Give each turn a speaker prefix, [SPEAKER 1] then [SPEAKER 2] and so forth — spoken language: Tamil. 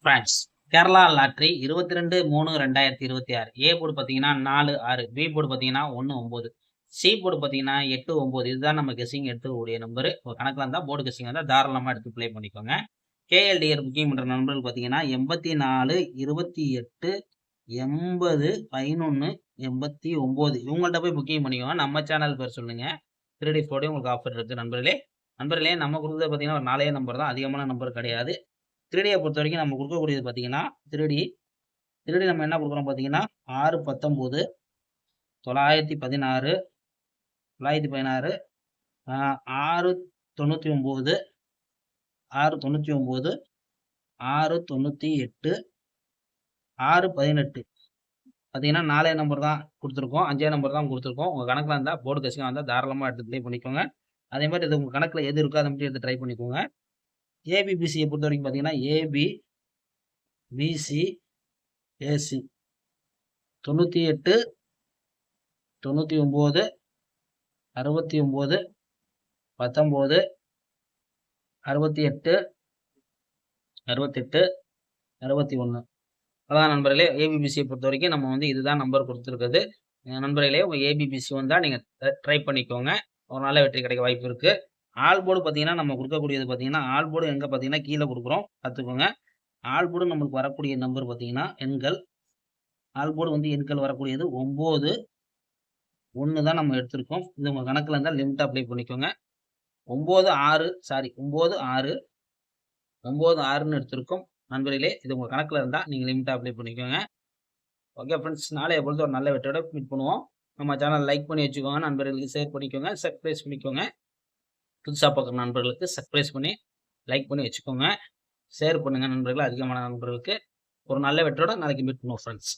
[SPEAKER 1] France Kerala lottery 22/3/2026 A board பார்த்தீங்கன்னா 4-6, பி போர்டு பார்த்தீங்கன்னா 1-9, சி போர்டு பார்த்தீங்கன்னா 8-9. இதுதான் நம்ம கெஸ்ஸிங் எடுத்துக்கக்கூடிய நம்பரு. ஒரு கணக்கில் இருந்தால் போர்டு கெஸ்ஸிங் இருந்தால் தாராளமாக எடுத்து ப்ளே பண்ணிக்கோங்க. கேஎல்டிஆர் புக்கிங் பண்ணுற நண்பர்கள் பார்த்தீங்கன்னா 84, 28, 80, 11, 89 இவங்கள்ட்ட போய் புக்கிங் பண்ணிக்கோங்க. நம்ம சேனல் பேர் சொல்லுங்க. 3D போர்டு உங்களுக்கு ஆஃபர் இருக்குது நண்பர்களே. நம்ம கொடுக்குறது பார்த்தீங்கன்னா ஒரு 4 நம்பர் தான், அதிகமான நம்பர் கிடையாது. 3Dயை பொறுத்த வரைக்கும் நம்ம கொடுக்கக்கூடியது பார்த்தீங்கன்னா 3D நம்ம என்ன கொடுக்குறோம் பார்த்தீங்கன்னா 619, 916, 916, 699, 699, 698, 618 பார்த்தீங்கன்னா 4 நம்பர் தான் கொடுத்துருக்கோம், 5 நம்பர் தான் கொடுத்துருக்கோம். உங்கள் கணக்கில் இருந்தால் போர்டு கசிங்க வந்தால் தாராளமாக எடுத்து ப்ளே பண்ணிக்கோங்க. அதே மாதிரி இது உங்கள் கணக்கில் எது இருக்கோ அதை மட்டும் எடுத்து ட்ரை பண்ணிக்கோங்க. ஏபிபிசியை பொறுத்த வரைக்கும் பார்த்தீங்கன்னா ஏபி, பிசி, ஏசி 98, 99, 69, 19, 68, 68, 61. அதான் நண்பர்களே, ஏபிபிசியை பொறுத்த வரைக்கும் நம்ம வந்து இதுதான் நம்பர் கொடுத்துருக்குது. நண்பர்களே, உங்கள் ஏபிபிசி வந்தால் நீங்கள் ட்ரை பண்ணிக்கோங்க. ஒரு நல்ல வெற்றி கிடைக்க வாய்ப்பு இருக்குது. ஆல் போர்டு பார்த்தீங்கன்னா நம்ம கொடுக்கக்கூடியது பார்த்தீங்கன்னா ஆல் போர்டு எங்கே பார்த்தீங்கன்னா கீழே கொடுக்குறோம், பார்த்துக்கோங்க. ஆல் போர்டு நம்மளுக்கு வரக்கூடிய நம்பர் பார்த்தீங்கன்னா எண்கள், ஆல் போர்டு வந்து எண்கள் வரக்கூடியது 9, 1 தான் நம்ம எடுத்திருக்கோம். இது உங்கள் கணக்கில் இருந்தால் லிமிட் அப்ளை பண்ணிக்கோங்க. 9, 6 9, 6ன்னு எடுத்திருக்கோம். நண்பர்களே, இது உங்கள் கணக்கில் இருந்தால் நீங்கள் லிமிட்டாக அப்ளை பண்ணிக்கோங்க. ஓகே ஃப்ரெண்ட்ஸ், நாளைய பொழுது ஒரு நல்ல வெற்றியோட மீட் பண்ணுவோம். நம்ம சேனல் லைக் பண்ணி வச்சுக்கோங்க, நண்பர்களுக்கு ஷேர் பண்ணிக்கோங்க, சப்ஸ்கிரைப் பண்ணிக்கோங்க. புதுசாக பார்க்குற நண்பர்களுக்கு சப்ஸ்கிரைப் பண்ணி லைக் பண்ணி வச்சுக்கோங்க, ஷேர் பண்ணுங்கள் நண்பர்கள், அதிகமான நண்பர்களுக்கு. ஒரு நல்ல வெற்றியோட நாளைக்கு மீட் பண்ணுவோம் ஃப்ரெண்ட்ஸ்.